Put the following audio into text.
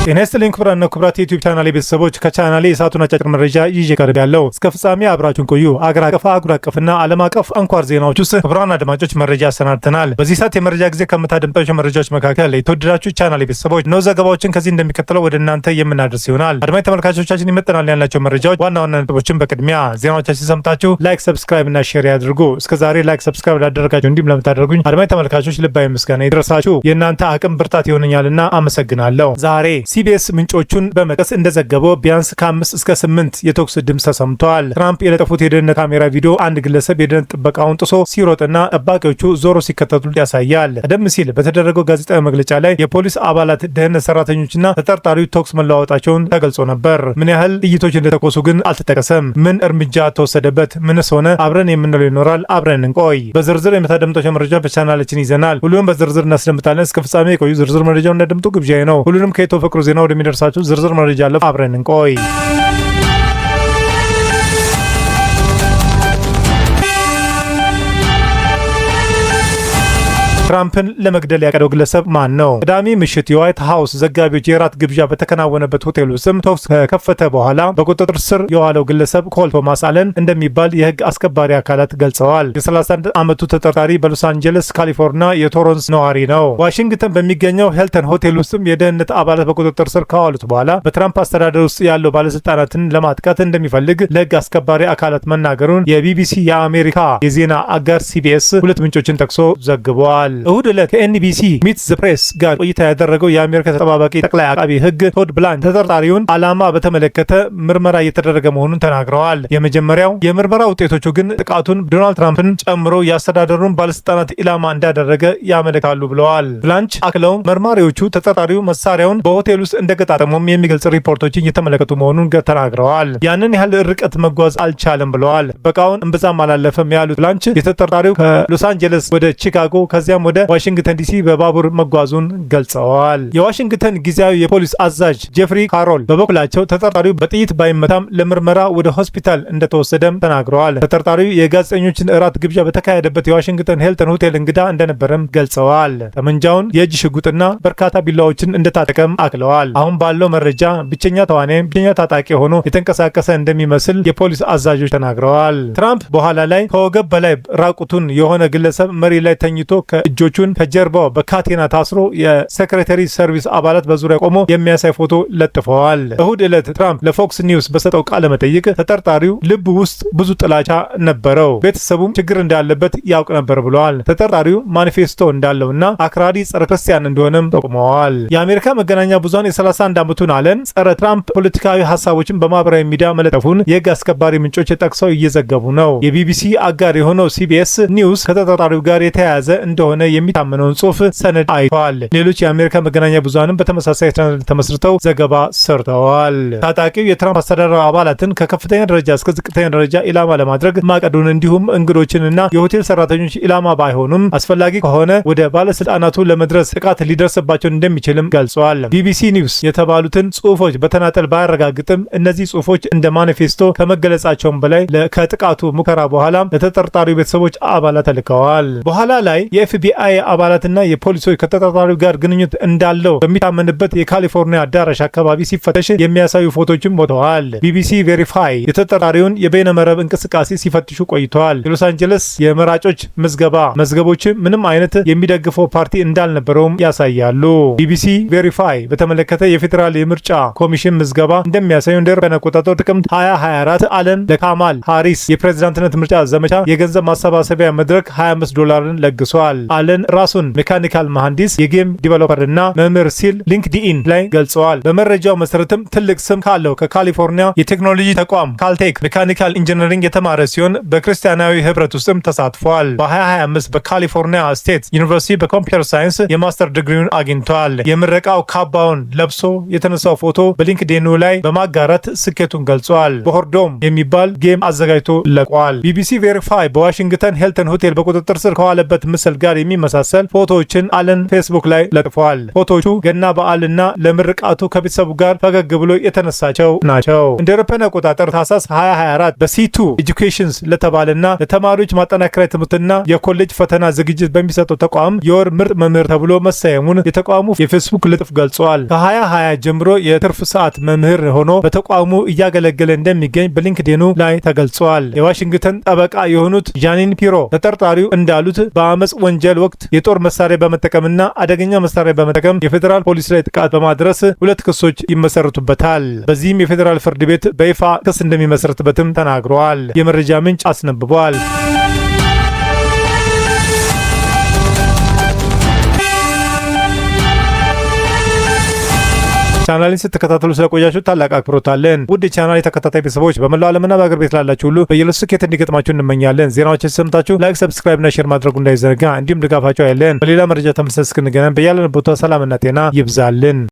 ጤና ይስጥልኝ ክቡራንና ክቡራት የዩቲዩብ ቻናሌ ቤተሰቦች፣ ከቻናሌ የሰዓቱን አጫጭር መረጃ ይዤ ቀርቤያለሁ። እስከ ፍጻሜ አብራችሁን ቆዩ። አገር አቀፍ፣ አህጉር አቀፍና ዓለም አቀፍ አንኳር ዜናዎች ውስጥ ክቡራን አድማጮች መረጃ አሰናድተናል። በዚህ ሰዓት የመረጃ ጊዜ ከምታደምጧቸው መረጃዎች መካከል የተወደዳችሁ ቻናሌ ቤተሰቦች ነው ዘገባዎችን ከዚህ እንደሚከተለው ወደ እናንተ የምናደርስ ይሆናል። አድማጭ ተመልካቾቻችን ይመጥናል ያልናቸው መረጃዎች ዋና ዋና ነጥቦችን በቅድሚያ ዜናዎቻችን ሰምታችሁ ላይክ፣ ሰብስክራይብ እና ሼር ያድርጉ። እስከዛሬ ላይክ፣ ሰብስክራይብ ላደረጋችሁ እንዲሁም ለምታደርጉኝ አድማጭ ተመልካቾች ልባዊ ምስጋና ይድረሳችሁ። የእናንተ አቅም ብርታት ይሆነኛልና አመሰግናለሁ። ዛሬ ሲቢኤስ ምንጮቹን በመጥቀስ እንደዘገበው ቢያንስ ከ5 እስከ 8 የተኩስ ድምፅ ተሰምተዋል። ትራምፕ የለጠፉት የደህንነት ካሜራ ቪዲዮ አንድ ግለሰብ የደህንነት ጥበቃውን ጥሶ ሲሮጥና ጠባቂዎቹ ዞሮ ሲከተሉት ያሳያል። ቀደም ሲል በተደረገው ጋዜጣዊ መግለጫ ላይ የፖሊስ አባላት፣ ደህንነት ሰራተኞችና ተጠርጣሪው ተኩስ መለዋወጣቸውን ተገልጾ ነበር። ምን ያህል ጥይቶች እንደተኮሱ ግን አልተጠቀሰም። ምን እርምጃ ተወሰደበት? ምንስ ሆነ? አብረን የምንለው ይኖራል። አብረን እንቆይ። በዝርዝር የምታደምጧቸው መረጃ በቻናላችን ይዘናል። ሁሉንም በዝርዝር እናስደምጣለን። እስከ ፍጻሜ የቆዩ ዝርዝር መረጃውን እንዳደምጡ ግብዣዬ ነው። ሁሉንም ከኢትዮ ፍቅሩ ዜና ወደሚደርሳችሁ ዝርዝር መረጃ አለ። አብረን እንቆይ። ትራምፕን ለመግደል ያቀደው ግለሰብ ማን ነው? ቅዳሜ ምሽት የዋይት ሃውስ ዘጋቢዎች የራት ግብዣ በተከናወነበት ሆቴል ውስጥም ተኩስ ከከፈተ በኋላ በቁጥጥር ስር የዋለው ግለሰብ ኮል ቶማስ አለን እንደሚባል የህግ አስከባሪ አካላት ገልጸዋል። የ31 ዓመቱ ተጠርጣሪ በሎስ አንጀለስ ካሊፎርኒያ የቶሮንስ ነዋሪ ነው። ዋሽንግተን በሚገኘው ሄልተን ሆቴል ውስጥም የደህንነት አባላት በቁጥጥር ስር ከዋሉት በኋላ በትራምፕ አስተዳደር ውስጥ ያለው ባለስልጣናትን ለማጥቃት እንደሚፈልግ ለህግ አስከባሪ አካላት መናገሩን የቢቢሲ የአሜሪካ የዜና አጋር ሲቢኤስ ሁለት ምንጮችን ጠቅሶ ዘግቧል። እሁድ ዕለት ከኤንቢሲ ሚት ዘ ፕሬስ ጋር ቆይታ ያደረገው የአሜሪካ ተጠባባቂ ጠቅላይ አቃቢ ህግ ቶድ ብላንች ተጠርጣሪውን ዓላማ በተመለከተ ምርመራ እየተደረገ መሆኑን ተናግረዋል። የመጀመሪያው የምርመራ ውጤቶቹ ግን ጥቃቱን ዶናልድ ትራምፕን ጨምሮ የአስተዳደሩን ባለስልጣናት ኢላማ እንዳደረገ ያመለክታሉ ብለዋል። ብላንች አክለውም መርማሪዎቹ ተጠርጣሪው መሳሪያውን በሆቴል ውስጥ እንደገጣጠመም የሚገልጽ ሪፖርቶችን እየተመለከቱ መሆኑን ተናግረዋል። ያንን ያህል ርቀት መጓዝ አልቻለም ብለዋል። ጥበቃውን እምብዛም አላለፈም ያሉት ብላንች የተጠርጣሪው ከሎስ አንጀለስ ወደ ቺካጎ ከዚያም ወደ ዋሽንግተን ዲሲ በባቡር መጓዙን ገልጸዋል። የዋሽንግተን ጊዜያዊ የፖሊስ አዛዥ ጄፍሪ ካሮል በበኩላቸው ተጠርጣሪው በጥይት ባይመታም ለምርመራ ወደ ሆስፒታል እንደተወሰደም ተናግረዋል። ተጠርጣሪው የጋዜጠኞችን እራት ግብዣ በተካሄደበት የዋሽንግተን ሄልተን ሆቴል እንግዳ እንደነበረም ገልጸዋል። ጠመንጃውን፣ የእጅ ሽጉጥና በርካታ ቢላዎችን እንደታጠቀም አክለዋል። አሁን ባለው መረጃ ብቸኛ ተዋናይም ብቸኛ ታጣቂ ሆኖ የተንቀሳቀሰ እንደሚመስል የፖሊስ አዛዦች ተናግረዋል። ትራምፕ በኋላ ላይ ከወገብ በላይ ራቁቱን የሆነ ግለሰብ መሪ ላይ ተኝቶ እጆቹን ከጀርባው በካቴና ታስሮ የሴክሬታሪ ሰርቪስ አባላት በዙሪያ ቆሞ የሚያሳይ ፎቶ ለጥፈዋል። እሁድ ዕለት ትራምፕ ለፎክስ ኒውስ በሰጠው ቃለ መጠይቅ ተጠርጣሪው ልብ ውስጥ ብዙ ጥላቻ ነበረው፣ ቤተሰቡም ችግር እንዳለበት ያውቅ ነበር ብለዋል። ተጠርጣሪው ማኒፌስቶ እንዳለውና አክራሪ ጸረ ክርስቲያን እንደሆነም ጠቁመዋል። የአሜሪካ መገናኛ ብዙሃን የ31 ዓመቱን አለን ጸረ ትራምፕ ፖለቲካዊ ሀሳቦችን በማህበራዊ ሚዲያ መለጠፉን የህግ አስከባሪ ምንጮች ጠቅሰው እየዘገቡ ነው። የቢቢሲ አጋር የሆነው ሲቢኤስ ኒውስ ከተጠርጣሪው ጋር የተያያዘ እንደሆነ የሚታመነውን ጽሑፍ ሰነድ አይቷል። ሌሎች የአሜሪካ መገናኛ ብዙሃንም በተመሳሳይ ሰነድ ተመስርተው ዘገባ ሰርተዋል። ታጣቂው የትራምፕ አስተዳደር አባላትን ከከፍተኛ ደረጃ እስከ ዝቅተኛ ደረጃ ኢላማ ለማድረግ ማቀዱን እንዲሁም እንግዶችንና የሆቴል ሰራተኞች ኢላማ ባይሆኑም አስፈላጊ ከሆነ ወደ ባለስልጣናቱ ለመድረስ ጥቃት ሊደርስባቸው እንደሚችልም ገልጿል። ቢቢሲ ኒውስ የተባሉትን ጽሑፎች በተናጠል ባያረጋግጥም እነዚህ ጽሑፎች እንደ ማኒፌስቶ ከመገለጻቸውም በላይ ከጥቃቱ ሙከራ በኋላ ለተጠርጣሪው ቤተሰቦች አባላት ተልከዋል። በኋላ ላይ የኤፍቢአይ አባላትና የፖሊሶች ከተጠርጣሪው ጋር ግንኙነት እንዳለው በሚታመንበት የካሊፎርኒያ አዳራሽ አካባቢ ሲፈተሽ የሚያሳዩ ፎቶችም ወጥተዋል። ቢቢሲ ቬሪፋይ የተጠርጣሪውን የበይነመረብ እንቅስቃሴ ሲፈትሹ ቆይተዋል። የሎስ አንጀለስ የመራጮች ምዝገባ መዝገቦች ምንም አይነት የሚደግፈው ፓርቲ እንዳልነበረውም ያሳያሉ። ቢቢሲ ቬሪፋይ በተመለከተ የፌዴራል የምርጫ ኮሚሽን ምዝገባ እንደሚያሳዩ እንደ አውሮፓውያን አቆጣጠር ጥቅምት 2024 አለን ለካማል ሃሪስ የፕሬዝዳንትነት ምርጫ ዘመቻ የገንዘብ ማሰባሰቢያ መድረክ $25 ለግሷል። አለን ራሱን ሜካኒካል መሐንዲስ፣ የጌም ዲቨሎፐር እና መምህር ሲል ሊንክድኢን ላይ ገልጸዋል። በመረጃው መሰረትም ትልቅ ስም ካለው ከካሊፎርኒያ የቴክኖሎጂ ተቋም ካልቴክ ሜካኒካል ኢንጂነሪንግ የተማረ ሲሆን በክርስቲያናዊ ህብረት ውስጥም ተሳትፏል። በ2025 በካሊፎርኒያ ስቴት ዩኒቨርሲቲ በኮምፒውተር ሳይንስ የማስተር ዲግሪውን አግኝቷል። የምረቃው ካባውን ለብሶ የተነሳው ፎቶ በሊንክድኢኑ ላይ በማጋራት ስኬቱን ገልጿል። በሆርዶም የሚባል ጌም አዘጋጅቶ ለቋል። ቢቢሲ ቬሪፋይ በዋሽንግተን ሄልተን ሆቴል በቁጥጥር ስር ከዋለበት ምስል ጋር የሚመሳሰል ፎቶዎችን አለን ፌስቡክ ላይ ለጥፏል። ፎቶዎቹ ገና በዓልና ለምርቃቱ ከቤተሰቡ ጋር ፈገግ ብሎ የተነሳቸው ናቸው። እንደ አውሮፓውያን አቆጣጠር ታህሳስ 2024 በሲቱ ኤጁኬሽንስ ለተባለና ለተማሪዎች ማጠናከሪያ ትምህርትና የኮሌጅ ፈተና ዝግጅት በሚሰጠው ተቋም የወር ምርጥ መምህር ተብሎ መሰየሙን የተቋሙ የፌስቡክ ልጥፍ ገልጿል። ከ2020 ጀምሮ የትርፍ ሰዓት መምህር ሆኖ በተቋሙ እያገለገለ እንደሚገኝ በሊንክዲኑ ላይ ተገልጿል። የዋሽንግተን ጠበቃ የሆኑት ጃኒን ፒሮ ተጠርጣሪው እንዳሉት በአመፅ ወንጀል ወቅት የጦር መሳሪያ በመጠቀምና አደገኛ መሳሪያ በመጠቀም የፌዴራል ፖሊስ ላይ ጥቃት በማድረስ 2 ክሶች ይመሰርቱበታል። በዚህም የፌዴራል ፍርድ ቤት በይፋ ክስ እንደሚመሰርትበትም ተናግረዋል። የመረጃ ምንጭ አስነብቧል። ቻናሌን ስትከታተሉ ስለቆያችሁ ታላቅ አክብሮት አለን። ውድ የቻናሌ ተከታታይ ቤተሰቦች በመላው ዓለምና በአገር ቤት ላላችሁ ሁሉ በየዕለቱ ስኬት እንዲገጥማችሁ እንመኛለን። ዜናዎችን ሰምታችሁ ላይክ፣ ሰብስክራይብ እና ሼር ማድረጉ እንዳይዘነጋ፣ እንዲሁም ድጋፋችሁ አይለን። በሌላ መረጃ ተመልሰን እስክንገናኝ በያለንበት ቦታ ሰላምና ጤና ይብዛልን።